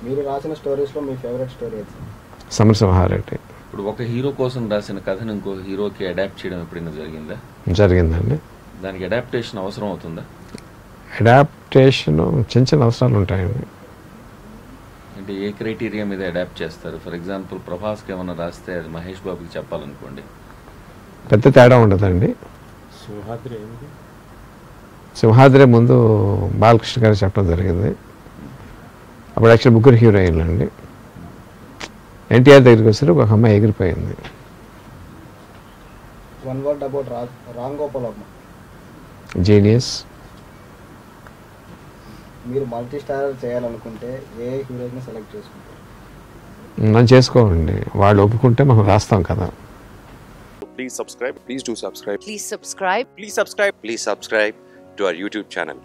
మీరు రాసిన స్టోరీస్లో మీ favourite story ఏది? సమరసింహారెడ్డి. ఇప్పుడు ఒక హీరో కోసం రాసిన కథను ఇంకో హీరోకి అడాప్ట్ చేయడం ఎప్పుడైనా జరిగిందా? జరిగిందండి. దానికి అడాప్టేషన్ అవసరం అవుతుందా? అడాప్టేషన్ చిన్న చిన్న అవసరాలు ఉంటాయండి. అంటే ఏ క్రైటీరియా మీద అడాప్ట్ చేస్తారు? ఫర్ ఎగ్జాంపుల్ ప్రభాస్కి ఏమైనా రాస్తే అది మహేష్ బాబుకి చెప్పాలనుకోండి, పెద్ద తేడా ఉండదండి. సింహాద్రి ముందు బాలకృష్ణ గారు చెప్పడం జరిగింది. అప్పుడు యాక్చువల్ ముగ్గురు హీరోయిన్లు అండి. ఎన్టీఆర్ దగ్గరికి వస్తే ఒక అమ్మాయి ఎగిరిపోయింది. One word about Ram Gopal Varma. Genius. మీరు మల్టీ స్టారర్ చేయాలనుకుంటే ఏ హీరోయిన్ సెలెక్ట్ చేసుకుంటారు? మనం చేసుకోండి, వాళ్ళు ఒప్పుకుంటే మనం రాస్తాం కదా. Please subscribe. Please do subscribe. Please subscribe. Please subscribe. Please subscribe to our YouTube channel.